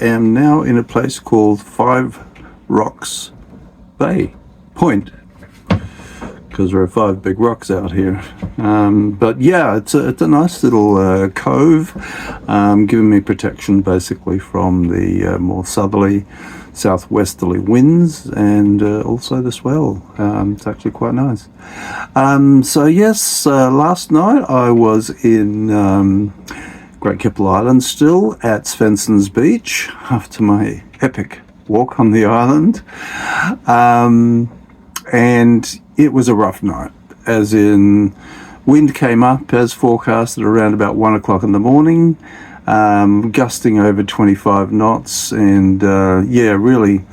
am now in a place called Five Rocks Bay Point, because there are 5 big rocks out here. But yeah, it's a nice little cove, giving me protection basically from the more southerly, southwesterly winds, and also the swell. It's actually quite nice. So yes, last night I was in Great Keppel Island still at Svensson's Beach after my epic walk on the island. And it was a rough night, as in wind came up as forecasted around about 1 o'clock in the morning, gusting over 25 knots, and really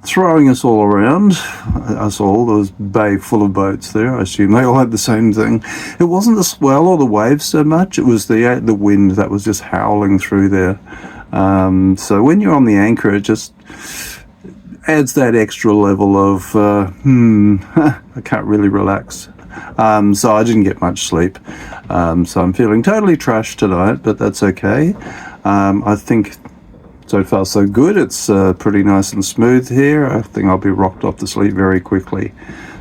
throwing us all around. Us all. There was a bay full of boats there. I assume they all had the same thing. It wasn't the swell or the waves so much, it was the wind that was just howling through there. So when you're on the anchor, it just adds that extra level of I can't really relax. So I didn't get much sleep. So I'm feeling totally trashed tonight, but that's okay. I think so far so good. It's pretty nice and smooth here. I think I'll be rocked off to sleep very quickly.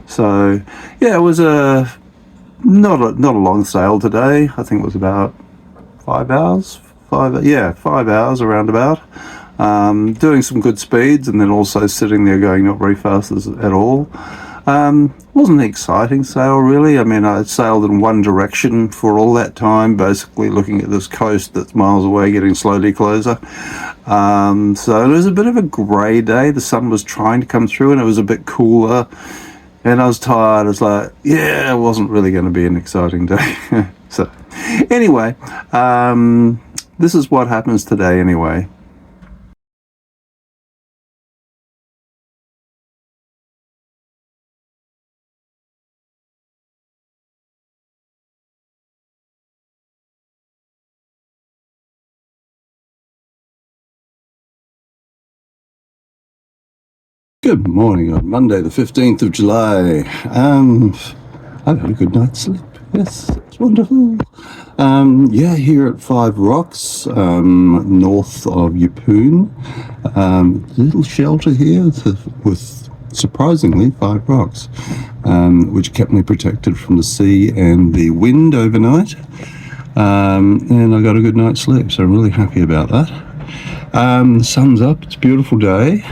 So yeah, it was not a long sail today. I think it was about 5 hours. 5 hours around about. Doing some good speeds, and then also sitting there going not very fast at all. Wasn't an exciting sail really. I mean, I sailed in one direction for all that time, basically looking at this coast that's miles away, getting slowly closer. So it was a bit of a grey day. The sun was trying to come through and it was a bit cooler, and I was tired. I was like, yeah, it wasn't really going to be an exciting day. So anyway, this is what happens today anyway. Good morning on Monday the 15th of July. I've had a good night's sleep. Yes, it's wonderful. Here at Five Rocks, north of Yeppoon. Little shelter here with surprisingly 5 rocks, which kept me protected from the sea and the wind overnight. And I got a good night's sleep, so I'm really happy about that. The sun's up, it's a beautiful day.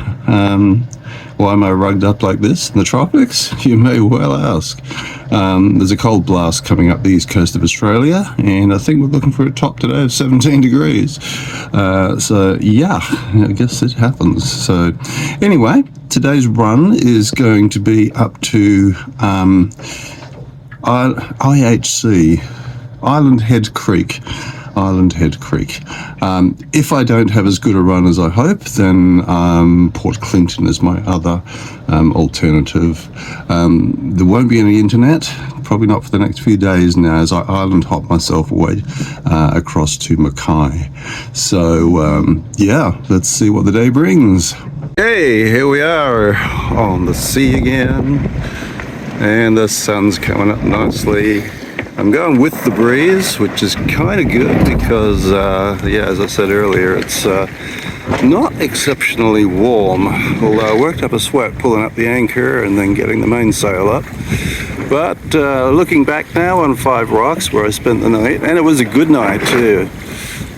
Why am I rugged up like this in the tropics? You may well ask. There's a cold blast coming up the east coast of Australia, and I think we're looking for a top today of 17 degrees. So yeah, I guess it happens. So anyway, today's run is going to be up to IHC, Island Head Creek. If I don't have as good a run as I hope, then Port Clinton is my other alternative. There won't be any internet, probably not for the next few days now, as I island hop myself away across to Mackay. So let's see what the day brings. Hey, here we are on the sea again, and the sun's coming up nicely. I'm going with the breeze, which is kind of good because, as I said earlier, it's not exceptionally warm, although I worked up a sweat pulling up the anchor and then getting the mainsail up. But looking back now on Five Rocks, where I spent the night, and it was a good night too.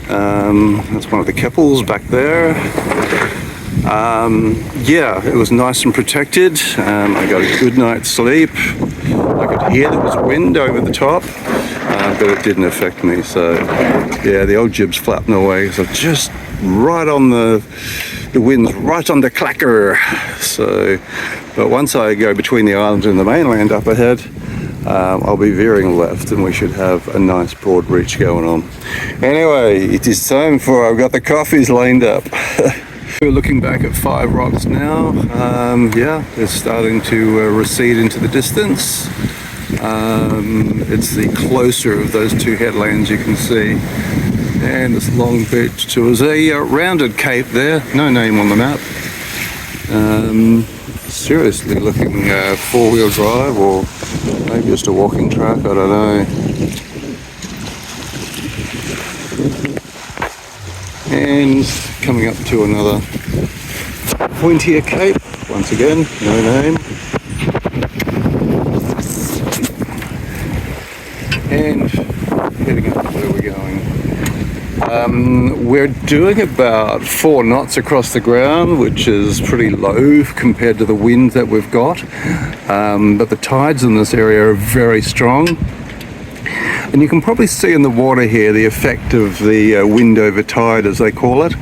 That's one of the Keppels back there. It was nice and protected. I got a good night's sleep. I could hear there was wind over the top, but it didn't affect me. So yeah, the old jib's flapping away, so just right on the wind's right on the clacker. So, but once I go between the islands and the mainland up ahead, I'll be veering left, and we should have a nice broad reach going on. Anyway, it is time for, I've got the coffees lined up. We're looking back at Five Rocks now. It's starting to recede into the distance. It's the closer of those 2 headlands you can see. And this long beach towards a rounded cape there, no name on the map. Seriously looking 4-wheel drive, or maybe just a walking track, I don't know. And coming up to another pointier cape. Once again, no name. And heading up to where we're going. We're doing about 4 knots across the ground, which is pretty low compared to the wind that we've got. But the tides in this area are very strong. And you can probably see in the water here the effect of the wind over tide, as they call it,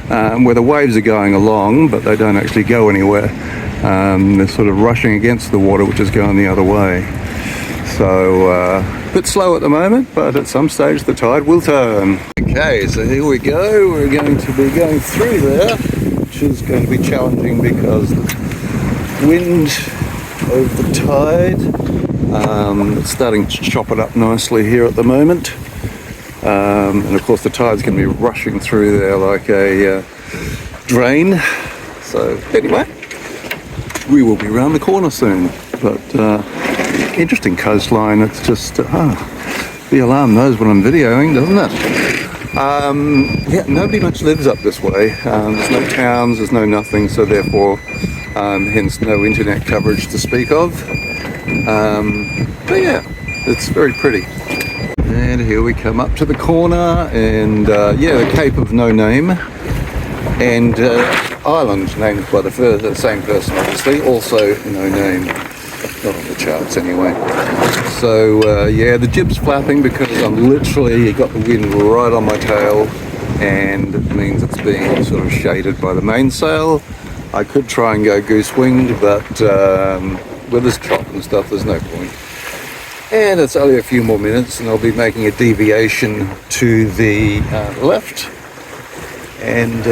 where the waves are going along, but they don't actually go anywhere. They're sort of rushing against the water, which is going the other way. So, a bit slow at the moment, but at some stage the tide will turn. Okay, so here we go. We're going to be going through there, which is going to be challenging because the wind over the tide, it's starting to chop it up nicely here at the moment. And of course the tide's going to be rushing through there like a drain. So anyway, we will be round the corner soon. But interesting coastline. It's just the alarm knows what I'm videoing, doesn't it? Yeah, nobody much lives up this way. There's no towns, there's no nothing, so therefore hence no internet coverage to speak of. But yeah, it's very pretty. And here we come up to the corner, and yeah, the Cape of No Name and island named by the same person, obviously, also no name. Not on the charts anyway. So yeah, the jib's flapping because I'm literally got the wind right on my tail, and it means it's being sort of shaded by the mainsail. I could try and go goose winged, but with this chop and stuff, there's no point. And it's only a few more minutes, and I'll be making a deviation to the left, and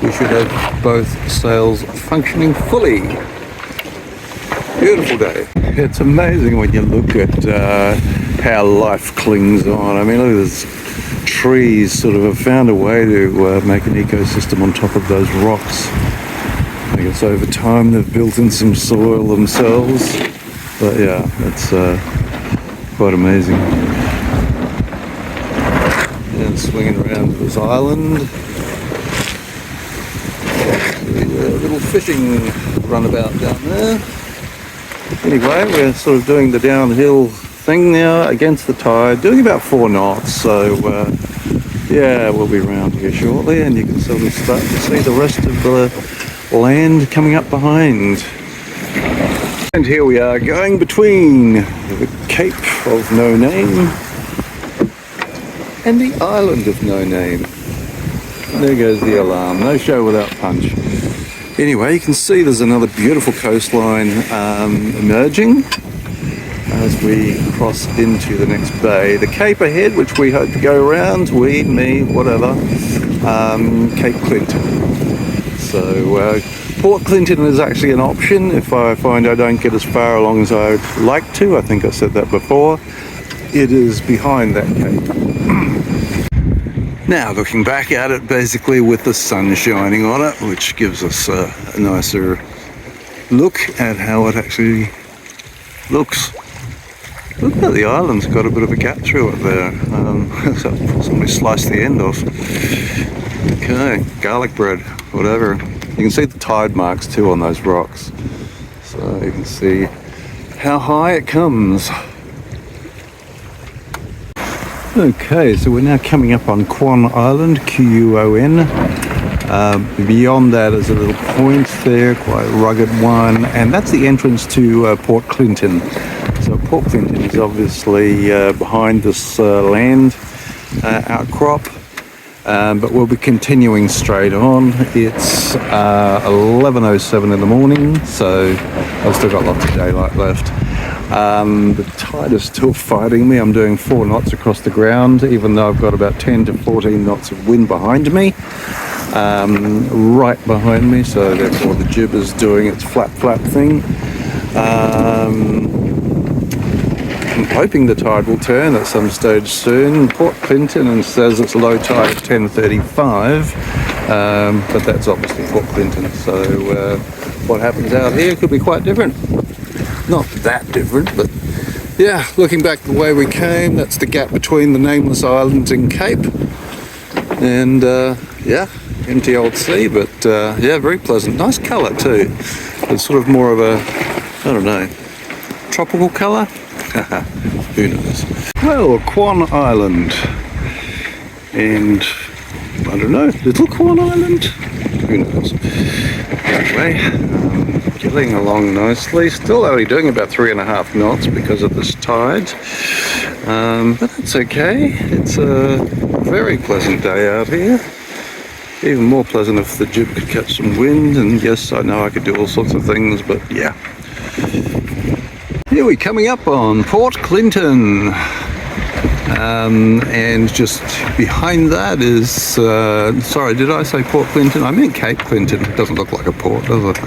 we should have both sails functioning fully. Beautiful day. It's amazing when you look at how life clings on. I mean, look at this. Trees sort of have found a way to make an ecosystem on top of those rocks. I think it's over time they've built in some soil themselves. But yeah, it's quite amazing. And swinging around to this island. A little fishing runabout down there. Anyway, we're sort of doing the downhill thing now against the tide, doing about 4 knots, so yeah, we'll be around here shortly, and you can sort of start to see the rest of the land coming up behind. And here we are going between the Cape of No Name and the island of No Name. And there goes the alarm, no show without punch. Anyway, you can see there's another beautiful coastline emerging as we cross into the next bay. The cape ahead, which we hope to go around, me, whatever, Cape Clinton. So Port Clinton is actually an option if I find I don't get as far along as I'd like to. I think I said that before. It is behind that cape. Now, looking back at it, basically with the sun shining on it, which gives us a nicer look at how it actually looks. Look at the island's got a bit of a gap through it there. So somebody sliced the end off. Okay, garlic bread, whatever. You can see the tide marks too on those rocks. So you can see how high it comes. Okay, so we're now coming up on Quan Island, Quon. Beyond that is a little point there, quite a rugged one, and that's the entrance to Port Clinton. So Port Clinton is obviously behind this land outcrop, but we'll be continuing straight on. It's 11:07 in the morning, so I've still got lots of daylight left. The tide is still fighting me. I'm doing 4 knots across the ground, even though I've got about 10 to 14 knots of wind behind me, right behind me, so therefore the jib is doing its flap thing. I'm hoping the tide will turn at some stage soon. Port Clinton says it's low tide at 10:35, but that's obviously Port Clinton, so what happens out here could be quite different. Not that different, but yeah, looking back the way we came, that's the gap between the nameless islands and Cape. And yeah, empty old sea, but yeah, very pleasant. Nice colour too. It's sort of more of a, I don't know, tropical colour? Who knows? Well, Kwan Island. And, I don't know, Little Kwan Island? Who knows? Anyway, getting along nicely. Still only doing about 3.5 knots because of this tide. But that's okay. It's a very pleasant day out here. Even more pleasant if the jib could catch some wind, and yes, I know I could do all sorts of things, but yeah. Here we're coming up on Port Clinton, and just behind that is, sorry, did I say Port Clinton? I meant Cape Clinton. It doesn't look like a port, does it?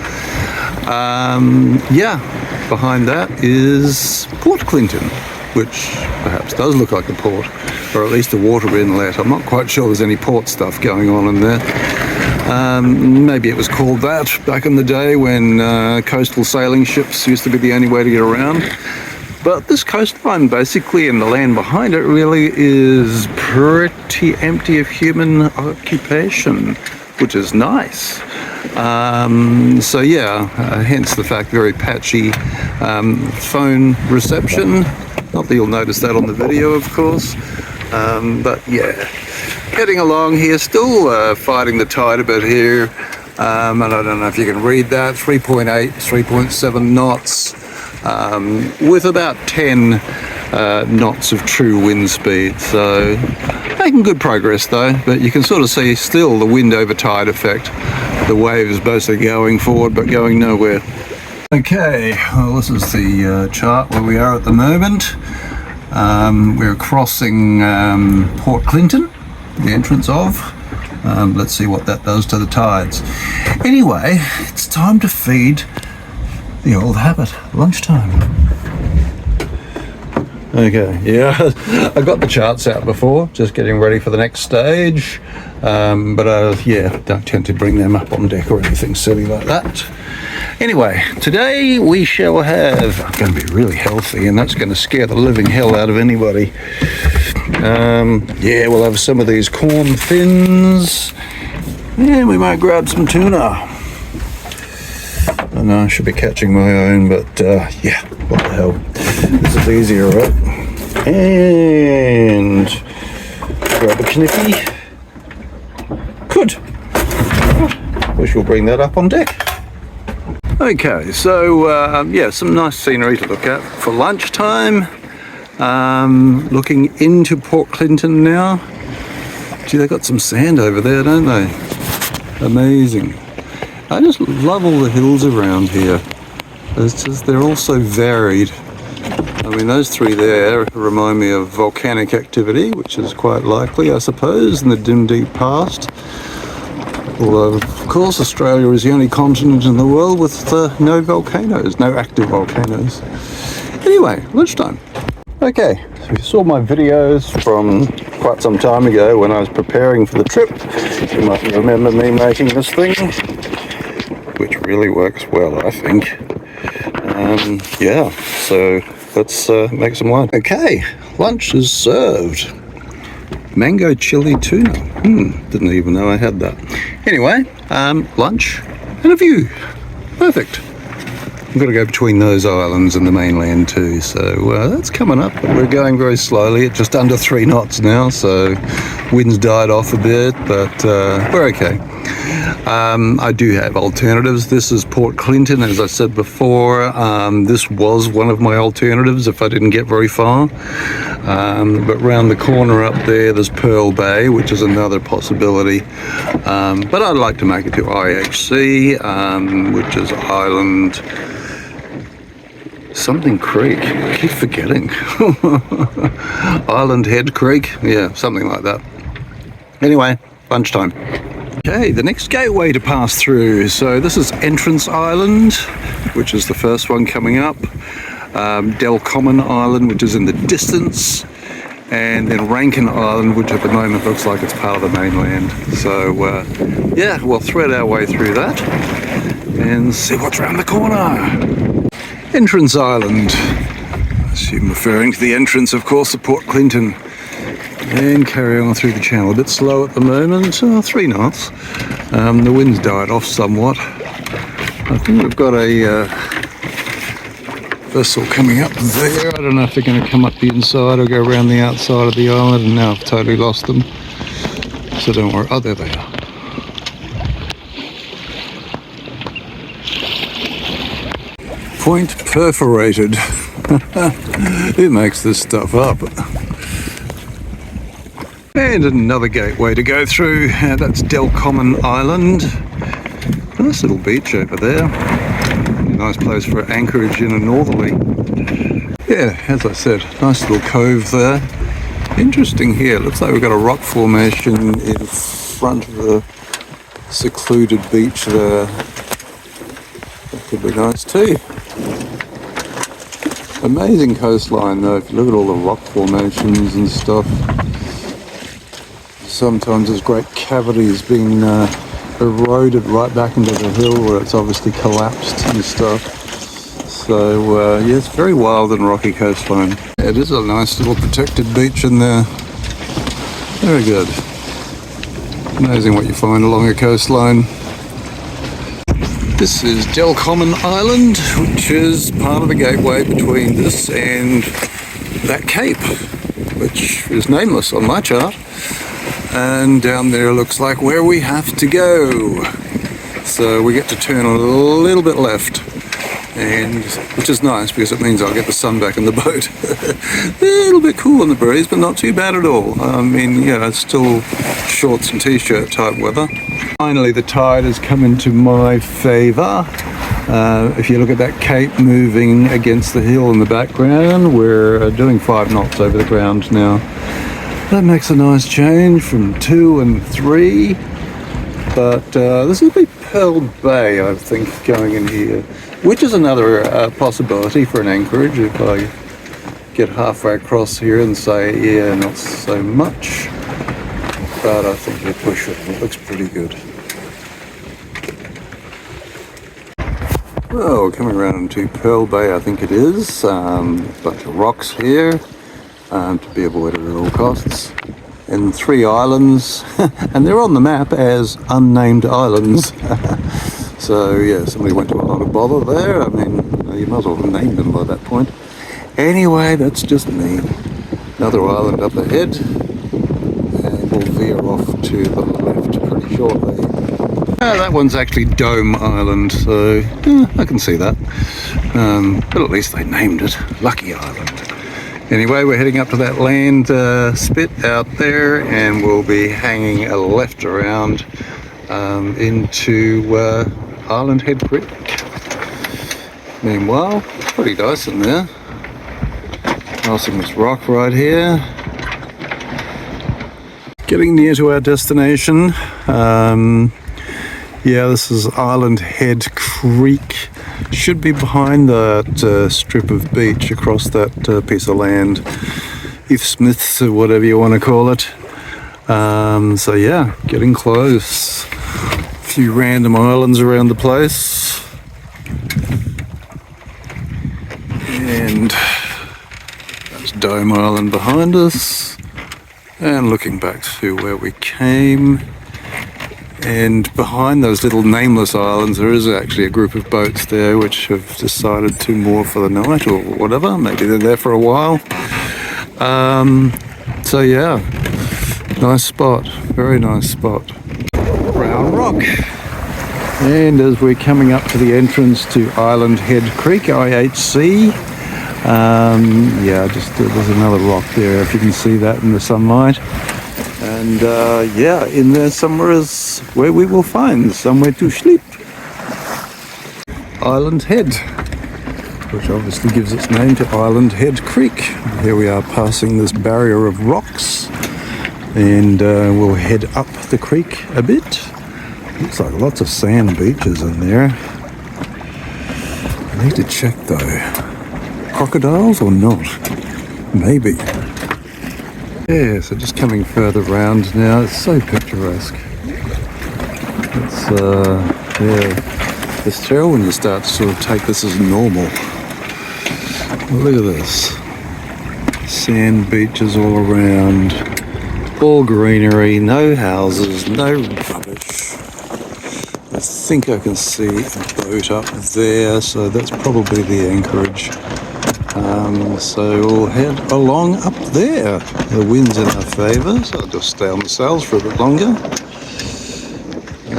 Yeah, behind that is Port Clinton, which perhaps does look like a port, or at least a water inlet. I'm not quite sure there's any port stuff going on in there. Maybe it was called that back in the day when coastal sailing ships used to be the only way to get around. But this coastline basically, and the land behind it, really is pretty empty of human occupation, which is nice. So yeah, hence the fact very patchy phone reception. Not that you'll notice that on the video, of course, but yeah, heading along here, still fighting the tide a bit here, and I don't know if you can read that, 3.8, 3.7 knots, with about 10 knots of true wind speed, so making good progress though, but you can sort of see still the wind over tide effect, the waves basically going forward but going nowhere. Okay, well this is the chart where we are at the moment. We're crossing Port Clinton, the entrance of. Let's see what that does to the tides. Anyway, it's time to feed the old habit, lunchtime. Okay, yeah, I got the charts out before, just getting ready for the next stage. But yeah, don't tend to bring them up on deck or anything silly like that. Anyway, today we shall have, I'm going to be really healthy, and that's going to scare the living hell out of anybody. Yeah, we'll have some of these corn fins, and we might grab some tuna. I know I should be catching my own, but yeah, what the hell. This is easier, right? And grab a kniffy. Good. We shall bring that up on deck. Okay, so yeah, some nice scenery to look at for lunchtime. Looking into Port Clinton now. Gee, they got some sand over there, don't they? Amazing. I just love all the hills around here. It's just, they're all so varied. I mean, those three there remind me of volcanic activity, which is quite likely, I suppose, in the dim, deep past. Although, of course, Australia is the only continent in the world with no volcanoes, no active volcanoes. Anyway, lunchtime. Okay, so you saw my videos from quite some time ago when I was preparing for the trip. You might remember me making this thing, which really works well, I think. Yeah, so let's make some wine. Okay, lunch is served. Mango chili tuna. Didn't even know I had that. Anyway, lunch and a view. Perfect. I've got to go between those islands and the mainland too, so that's coming up. We're going very slowly at just under 3 knots now, so wind's died off a bit, but we're okay. I do have alternatives. This is Port Clinton, as I said before. This was one of my alternatives if I didn't get very far. But round the corner up there's Pearl Bay, which is another possibility. But I'd like to make it to IHC, which is Island something Creek. I keep forgetting. Island Head Creek. Yeah, something like that. Anyway, lunchtime. Okay, the next gateway to pass through. So this is Entrance Island, which is the first one coming up. Del Common Island, which is in the distance. And then Rankin Island, which at the moment looks like it's part of the mainland. So yeah, we'll thread our way through that and see what's around the corner. Entrance Island. I assume referring to the entrance, of course, to Port Clinton. and carry on through the channel. A bit slow at the moment, 3 knots. The wind's died off somewhat. I think we've got a vessel coming up there. I don't know if they're going to come up the inside or go around the outside of the island, and now I've totally lost them. So don't worry. Oh, there they are. Point perforated. Who makes this stuff up? And another gateway to go through. That's Delcommon Island. Nice little beach over there. Nice place for anchorage in a northerly. Yeah, as I said, nice little cove there. Interesting here. Looks like we've got a rock formation in front of the secluded beach there. That could be nice too. Amazing coastline though, if you look at all the rock formations and stuff. Sometimes there's great cavities being eroded right back into the hill where it's obviously collapsed and stuff. So yeah, it's very wild and rocky coastline. It is a nice little protected beach in there. Very good. Amazing what you find along a coastline. This is Delcommon Island, which is part of the gateway between this and that cape, which is nameless on my chart. And down there looks like where we have to go. So we get to turn a little bit left, and which is nice because it means I'll get the sun back in the boat. A little bit cool in the breeze, but not too bad at all. I mean, yeah, it's still shorts and t-shirt type weather. Finally, the tide has come into my favour. If you look at that cape moving against the hill in the background, we're doing 5 knots over the ground now. That makes a nice change from 2 and 3. But this will be Pearl Bay, I think, going in here, which is another possibility for an anchorage if I get halfway across here and say, yeah, not so much. But I think we'll push it. It looks pretty good. Well, coming around into Pearl Bay, I think it is. A bunch of rocks here to be avoided at all costs. And 3 islands, and they're on the map as unnamed islands. So yeah, somebody went to a lot of bother there. I mean, you might as well have named them by that point. Anyway, that's just me. Another island up ahead, and we'll veer off to the left pretty shortly. That one's actually Dome Island, so I can see that. But at least they named it Lucky Island. Anyway, we're heading up to that land spit out there, and we'll be hanging a left around into Island Head Creek. Meanwhile, pretty nice in there. Nice in this rock right here. Getting near to our destination. Yeah, this is Island Head Creek. Should be behind that strip of beach across that piece of land. Heath Smiths or whatever you want to call it. So yeah, getting close. A few random islands around the place. And that's Dome Island behind us. And looking back to where we came. And behind those little nameless islands, there is actually a group of boats there which have decided to moor for the night or whatever. Maybe they're there for a while. So yeah, nice spot, very nice spot. Brown Rock. And as we're coming up to the entrance to Island Head Creek, IHC, yeah, just there's another rock there, if you can see that in the sunlight. And yeah, in there somewhere is where we will find somewhere to sleep. Island Head, which obviously gives its name to Island Head Creek. Here we are passing this barrier of rocks, and we'll head up the creek a bit. Looks like lots of sand beaches in there. I need to check though. Crocodiles or not? Maybe. Yeah, so just coming further round now. It's so picturesque. It's yeah, it's terrible when you start to sort of take this as normal. Look at this. Sand beaches all around. All greenery, no houses, no rubbish. I think I can see a boat up there, so that's probably the anchorage. So we'll head along up there. The wind's in our favour, so I'll just stay on the sails for a bit longer.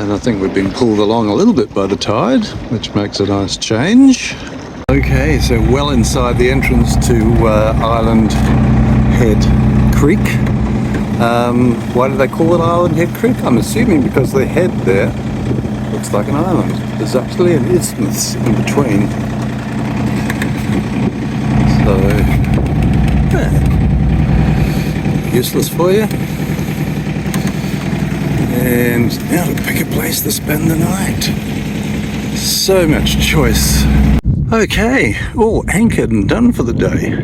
And I think we've been pulled along a little bit by the tide, which makes a nice change. Okay, so well inside the entrance to Island Head Creek. Why do they call it Island Head Creek? I'm assuming because the head there looks like an island. There's actually an isthmus in between. So, yeah, useless for you. And now to pick a place to spend the night. So much choice. Okay, all anchored and done for the day.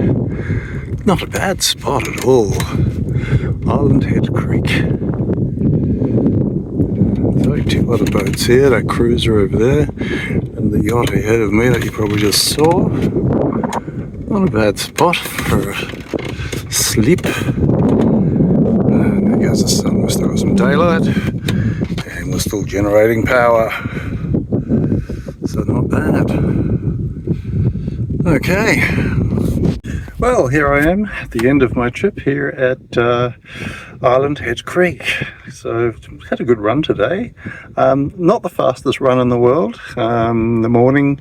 Not a bad spot at all. Island Head Creek. So 2 other boats here, that cruiser over there, and the yacht ahead of me that you probably just saw. Not a bad spot for sleep. And there goes the sun, we've still got some daylight, and we're still generating power. So not bad. Okay. Well, here I am at the end of my trip here at Island Head Creek. So had a good run today. Not the fastest run in the world. The morning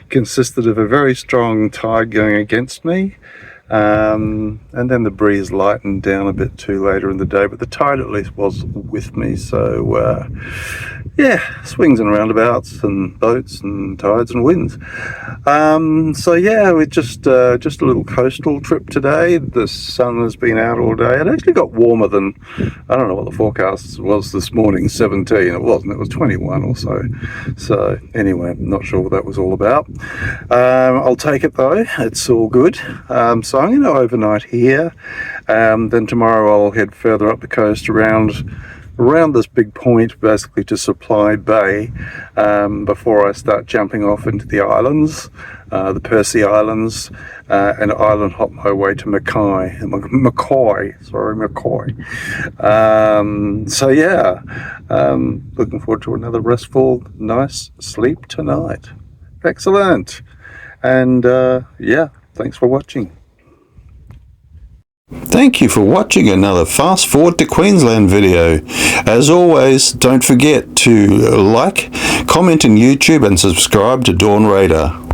consisted of a very strong tide going against me. And then the breeze lightened down a bit too later in the day, but the tide at least was with me. So yeah, swings and roundabouts and boats and tides and winds. So yeah, we just a little coastal trip today. The sun has been out all day. It actually got warmer than, I don't know what the forecast was this morning, 17. It wasn't, it was 21 or so. So anyway, not sure what that was all about. I'll take it though, it's all good. So I'm going to overnight here. Then tomorrow I'll head further up the coast around this big point, basically to Supply Bay, before I start jumping off into the islands, the Percy Islands, and island hop my way to McCoy. So yeah, looking forward to another restful, nice sleep tonight. Excellent. And yeah, thanks for watching. Thank you for watching another Fast Forward to Queensland video. As always, don't forget to like, comment on YouTube and subscribe to Dawn Radar.